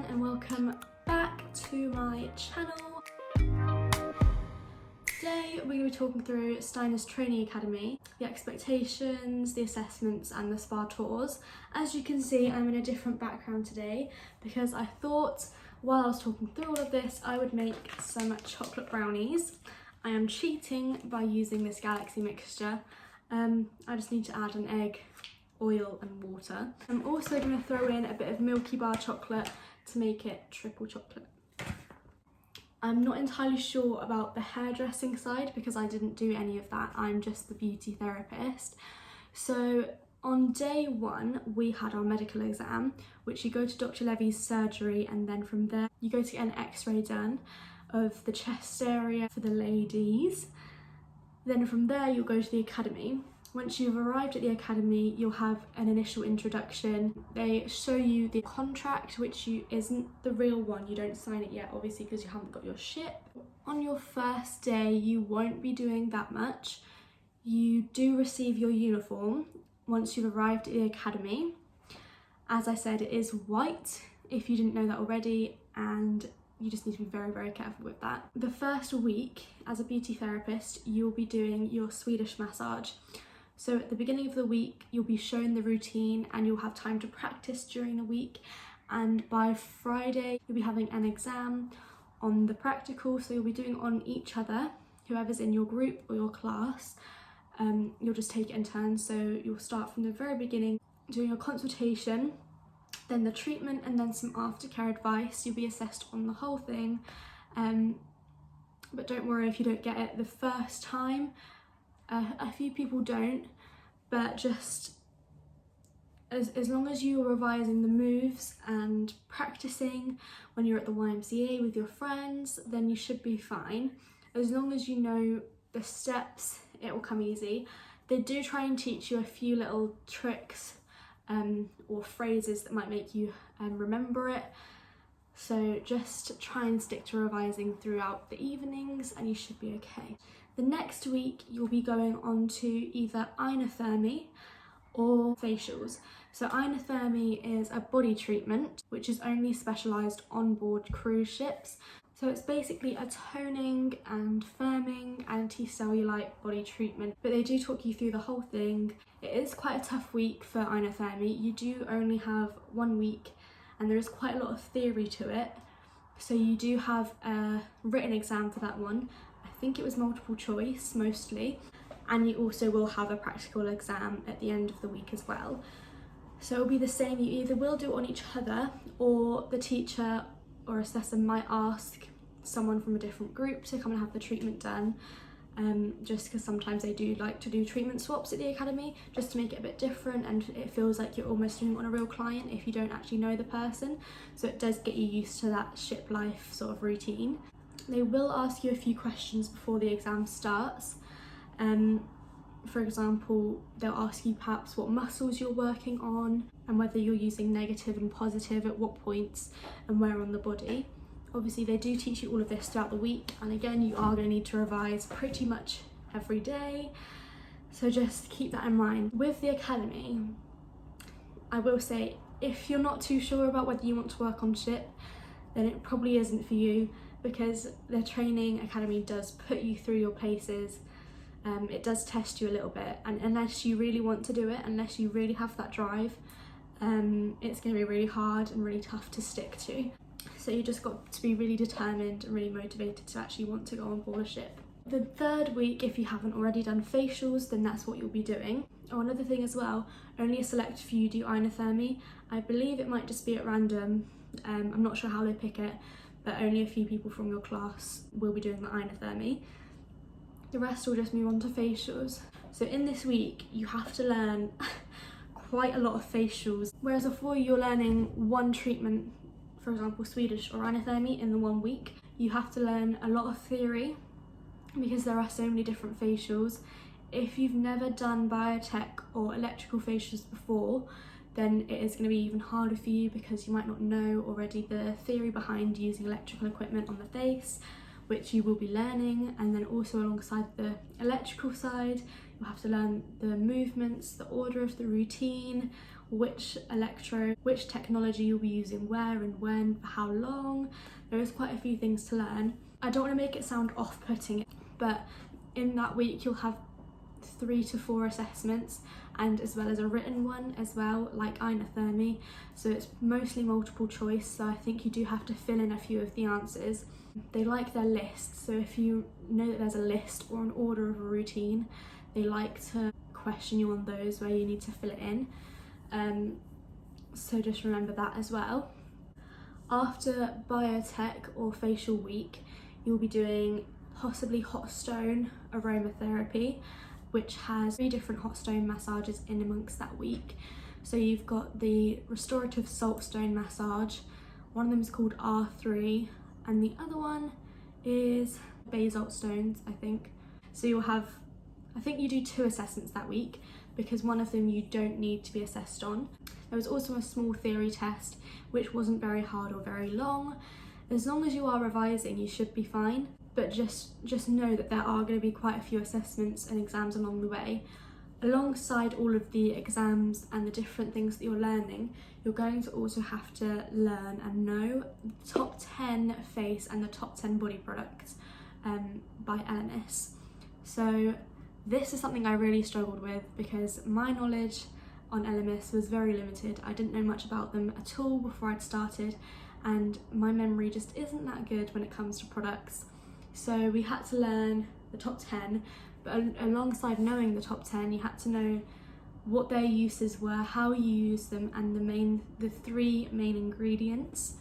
everyone and welcome back to my channel. Today we're going to be talking through Steiner's Training Academy, the expectations, the assessments and the spa tours. As you can see, I'm in a different background today because I thought while I was talking through all of this I would make some chocolate brownies. I am cheating by using this Galaxy mixture. I just need to add an egg, oil and water. I'm also going to throw in a bit of Milky Bar chocolate to make it triple chocolate. I'm not entirely sure about the hairdressing side because I didn't do any of that. I'm just the beauty therapist. So on day one we had our medical exam, which you go to Dr. Levy's surgery and then from there you go to get an x-ray done of the chest area for the ladies. Then from there you'll go to the academy. Once you've arrived at the academy, you'll have an initial introduction. They show you the contract, which isn't the real one. You don't sign it yet, obviously, because you haven't got your ship. On your first day, you won't be doing that much. You do receive your uniform once you've arrived at the academy. As I said, it is white, if you didn't know that already, and you just need to be very, very careful with that. The first week, as a beauty therapist, you'll be doing your Swedish massage. So at the beginning of the week, you'll be shown the routine and you'll have time to practice during the week. And by Friday, you'll be having an exam on the practical. So you'll be doing on each other, whoever's in your group or your class. You'll just take it in turns. So you'll start from the very beginning, doing your consultation, then the treatment, and then some aftercare advice. You'll be assessed on the whole thing. But don't worry if you don't get it the first time. A few people don't, but just as long as you're revising the moves and practicing when you're at the YMCA with your friends, then you should be fine. As long as you know the steps, it will come easy. They do try and teach you a few little tricks or phrases that might make you remember it. So just try and stick to revising throughout the evenings and you should be okay. The next week you'll be going on to either inothermy or facials. So inothermy is a body treatment which is only specialised on board cruise ships. So it's basically a toning and firming anti-cellulite body treatment, but they do talk you through the whole thing. It is quite a tough week for inothermy. You do only have 1 week and there is quite a lot of theory to it. So you do have a written exam for that one. I think it was multiple choice mostly, and you also will have a practical exam at the end of the week as well. So it'll be the same, you either will do it on each other or the teacher or assessor might ask someone from a different group to come and have the treatment done, just because sometimes they do like to do treatment swaps at the academy just to make it a bit different and it feels like you're almost doing it on a real client if you don't actually know the person. So it does get you used to that ship life sort of routine. They will ask you a few questions before the exam starts. For example, they'll ask you perhaps what muscles you're working on and whether you're using negative and positive at what points and where on the body. Obviously they do teach you all of this throughout the week, and again you are going to need to revise pretty much every day, so just keep that in mind. With the academy, I will say if you're not too sure about whether you want to work on ship, then it probably isn't for you, because the training academy does put you through your paces. It does test you a little bit, and unless you really want to do it, unless you really have that drive, it's going to be really hard and really tough to stick to. So you just got to be really determined and really motivated to actually want to go on board a ship. The third week, if you haven't already done facials, then that's what you'll be doing. Oh, another thing as well, only a select few do inothermy. I believe it might just be at random. I'm not sure how they pick it, but only a few people from your class will be doing the inothermy. The rest will just move on to facials. So in this week, you have to learn quite a lot of facials. Whereas before you're learning one treatment, for example, Swedish or inothermy in the 1 week, you have to learn a lot of theory because there are so many different facials. If you've never done biotech or electrical facials before, then it is going to be even harder for you because you might not know already the theory behind using electrical equipment on the face, which you will be learning. And then also alongside the electrical side, you'll have to learn the movements, the order of the routine, which electrode, which technology you'll be using where and when, for how long. There is quite a few things to learn. I don't want to make it sound off-putting, but in that week you'll have 3 to 4 assessments, and as well as a written one as well, like inothermy. So it's mostly multiple choice, so I think you do have to fill in a few of the answers. They like their lists, so if you know that there's a list or an order of a routine, they like to question you on those where you need to fill it in. So just remember that as well. After biotech or facial week, you'll be doing possibly hot stone aromatherapy, which has 3 different hot stone massages in amongst that week. So you've got the restorative salt stone massage, one of them is called R3, and the other one is basalt stones, I think. So you'll have, I think you do 2 assessments that week, because one of them you don't need to be assessed on. There was also a small theory test, which wasn't very hard or very long. As long as you are revising, you should be fine, but just know that there are going to be quite a few assessments and exams along the way. Alongside all of the exams and the different things that you're learning, you're going to also have to learn and know the top 10 face and the top 10 body products by LMS. So this is something I really struggled with, because my knowledge on LMS was very limited. I didn't know much about them at all before I'd started, and my memory just isn't that good when it comes to products. So we had to learn the top 10, but alongside knowing the top 10, you had to know what their uses were, how you use them, and the 3 main ingredients,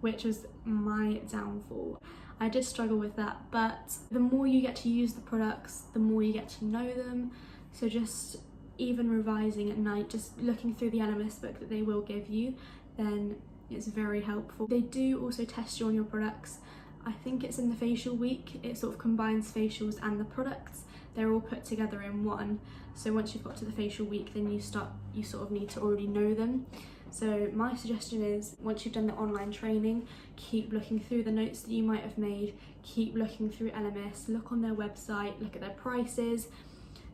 which was my downfall. I did struggle with that, but the more you get to use the products, the more you get to know them. So just even revising at night, just looking through the LMS book that they will give you, then it's very helpful. They do also test you on your products. I think it's in the facial week, it sort of combines facials and the products. They're all put together in one. So once you've got to the facial week, then you sort of need to already know them. So my suggestion is, once you've done the online training, keep looking through the notes that you might have made, keep looking through LMS, look on their website, look at their prices,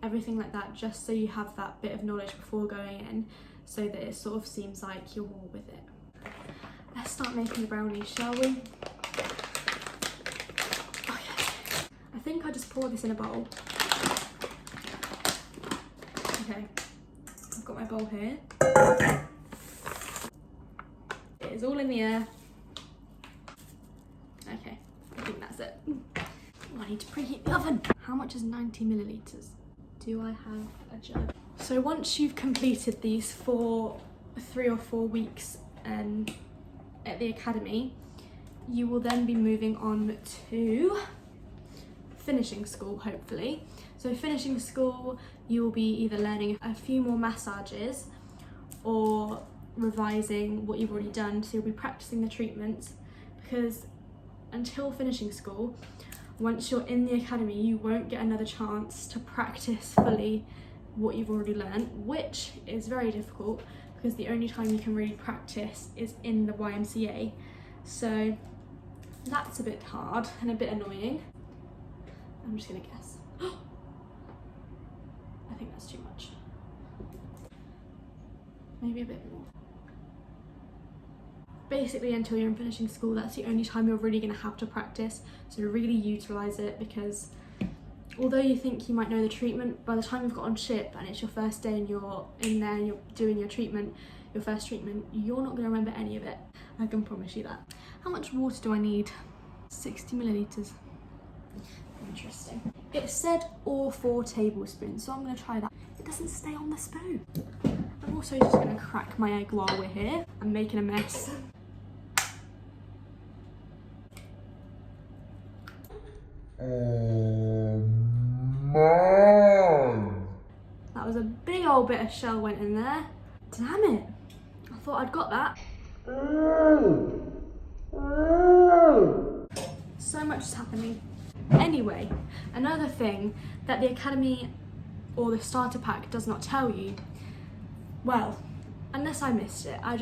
everything like that, just so you have that bit of knowledge before going in, so that it sort of seems like you're more with it. Let's start making the brownies, shall we? Okay. I think I just pour this in a bowl. Okay, I've got my bowl here. It is all in the air. Okay, I think that's it. Oh, I need to preheat the oven. How much is 90 millilitres? Do I have a jug? So once you've completed these 3 or 4 weeks at the academy, you will then be moving on to finishing school, hopefully. So finishing school, you will be either learning a few more massages or revising what you've already done. So you'll be practicing the treatments, because until finishing school, once you're in the academy, you won't get another chance to practice fully what you've already learned, which is very difficult, because the only time you can really practice is in the YMCA. So that's a bit hard and a bit annoying. I'm just gonna guess. I think that's too much. Maybe a bit more. Basically, until you're in finishing school, that's the only time you're really going to have to practice, so really utilise it, because although you think you might know the treatment, by the time you've got on ship and it's your first day and you're in there and you're doing your treatment, your first treatment, you're not going to remember any of it. I can promise you that. How much water do I need? 60 millilitres. Interesting. It said or 4 tablespoons, so I'm going to try that. It doesn't stay on the spoon. I'm also just going to crack my egg while we're here. I'm making a mess. That was a big old bit of shell went in there. Damn it. I thought I'd got that. So much is happening. Anyway, another thing that the academy or the starter pack does not tell you, well, unless I missed it, I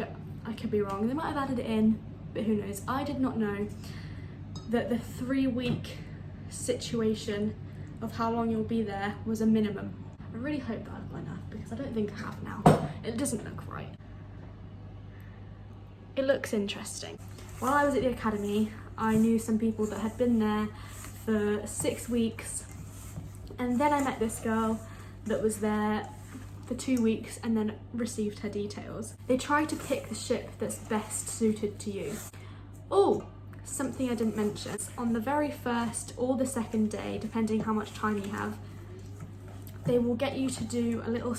could be wrong, they might have added it in, but who knows. I did not know that the 3-week situation of how long you'll be there was a minimum. I really hope that I've got enough, because I don't think I have now. It doesn't look right. It looks interesting. While I was at the academy, I knew some people that had been there for 6 weeks, and then I met this girl that was there for 2 weeks and then received her details. They try to pick the ship that's best suited to you. Oh, something I didn't mention. On the very first or the second day, depending how much time you have, they will get you to do a little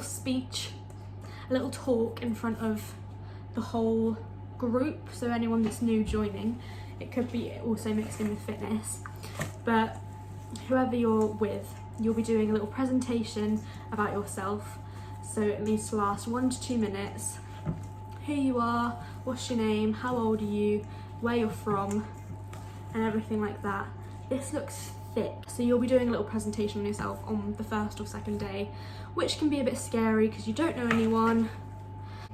speech, a little talk in front of the whole group, so anyone that's new joining. It could be also mixed in with fitness, but whoever you're with, you'll be doing a little presentation about yourself, so it needs to last 1 to 2 minutes. Who you are, what's your name, how old are you, where you're from, and everything like that. This looks thick, so you'll be doing a little presentation on yourself on the first or second day, which can be a bit scary because you don't know anyone.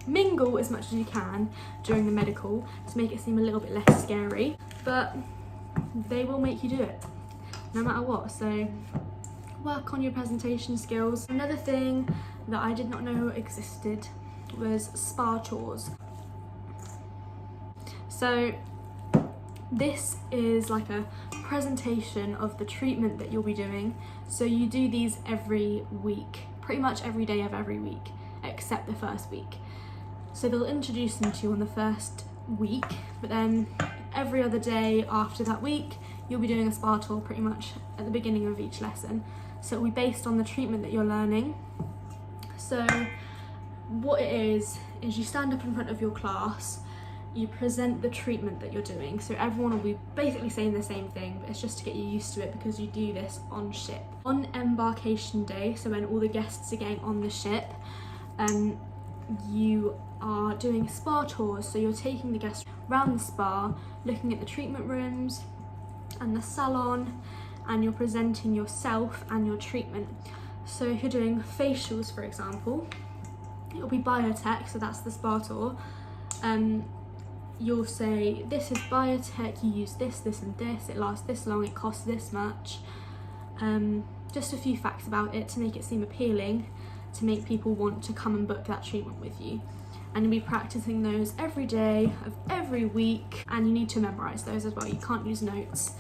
Mingle as much as you can during the medical to make it seem a little bit less scary, but they will make you do it no matter what, so work on your presentation skills. Another thing that I did not know existed was spa tours. So this is like a presentation of the treatment that you'll be doing. So you do these every week, pretty much every day of every week, except the first week. So they'll introduce them to you on the first week, but then every other day after that week, you'll be doing a spa tour pretty much at the beginning of each lesson. So it'll be based on the treatment that you're learning. So what it is you stand up in front of your class, you present the treatment that you're doing. So everyone will be basically saying the same thing, but it's just to get you used to it because you do this on ship. On embarkation day, so when all the guests are getting on the ship, you are doing spa tours. So you're taking the guests around the spa, looking at the treatment rooms and the salon, and you're presenting yourself and your treatment. So if you're doing facials, for example, it'll be biotech, so that's the spa tour. You'll say, this is biotech, you use this, this and this, it lasts this long, it costs this much. Just a few facts about it to make it seem appealing, to make people want to come and book that treatment with you. And you'll be practicing those every day of every week, and you need to memorize those as well. You can't use notes.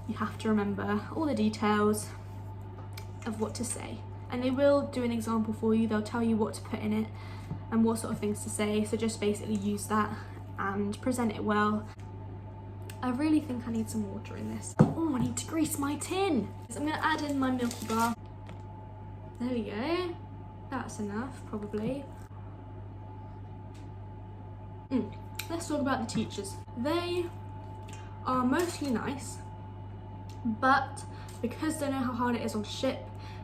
You have to remember all the details of what to say. And they will do an example for you. They'll tell you what to put in it and what sort of things to say. So just basically use that and present it well. I really think I need some water in this. Oh, I need to grease my tin. So I'm gonna add in my Milky Bar. There we go. That's enough, probably. Let's talk about the teachers. They are mostly nice, but because they know how hard it is on ship,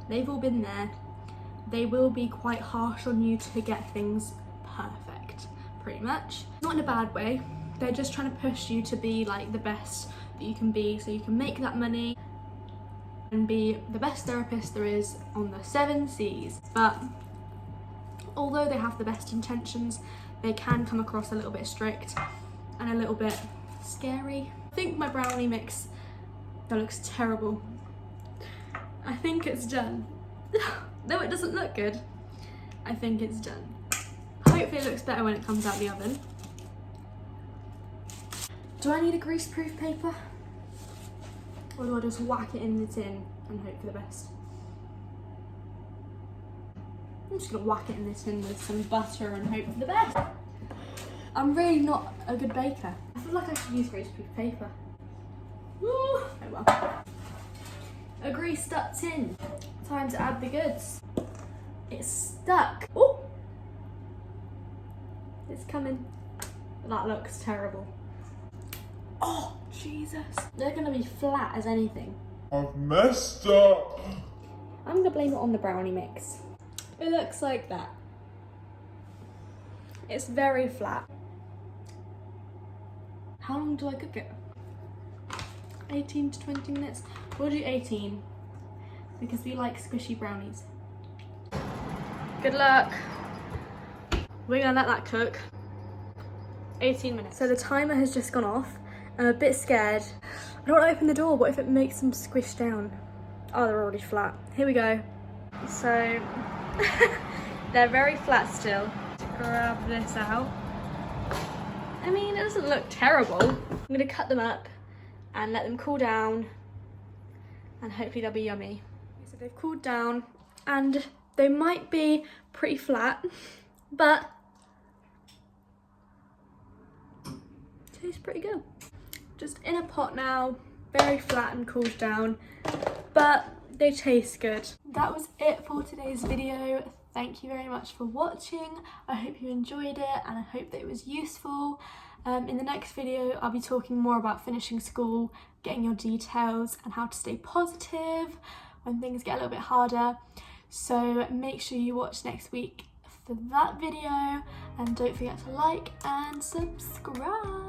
they've all been there, they will be quite harsh on you to get things perfect, pretty much. Not in a bad way, they're just trying to push you to be like the best that you can be, so you can make that money and be the best therapist there is on the 7 seas. But although they have the best intentions, they can come across a little bit strict and a little bit scary. I think my brownie mix, that looks terrible. I think it's done. Though it doesn't look good, I think it's done. Hopefully it looks better when it comes out the oven. Do I need a grease-proof paper? Or do I just whack it in the tin and hope for the best? I'm just gonna whack it in the tin with some butter and hope for the best. I'm really not a good baker. I feel like I should use grease-proof paper. Woo! Oh well. A greased up tin. Time to add the goods. It's stuck. Oh! It's coming. That looks terrible. Oh, Jesus. They're gonna be flat as anything. I've messed up. I'm gonna blame it on the brownie mix. It looks like that. It's very flat. How long do I cook it? 18 to 20 minutes. We'll do 18 because we like squishy brownies. Good luck. We're gonna let that cook. 18 minutes. So the timer has just gone off. I'm a bit scared. I don't want to open the door. What if it makes them squish down? Oh, they're already flat. Here we go. So They're very flat still. Grab this out. I mean, it doesn't look terrible. I'm gonna cut them up and let them cool down, and hopefully they'll be yummy. So they've cooled down and they might be pretty flat, but tastes pretty good. Just in a pot now, very flat and cooled down, but they taste good. That was it for today's video. Thank you very much for watching. I hope you enjoyed it and I hope that it was useful. In the next video, I'll be talking more about finishing school, getting your details and how to stay positive when things get a little bit harder. So make sure you watch next week for that video and don't forget to like and subscribe.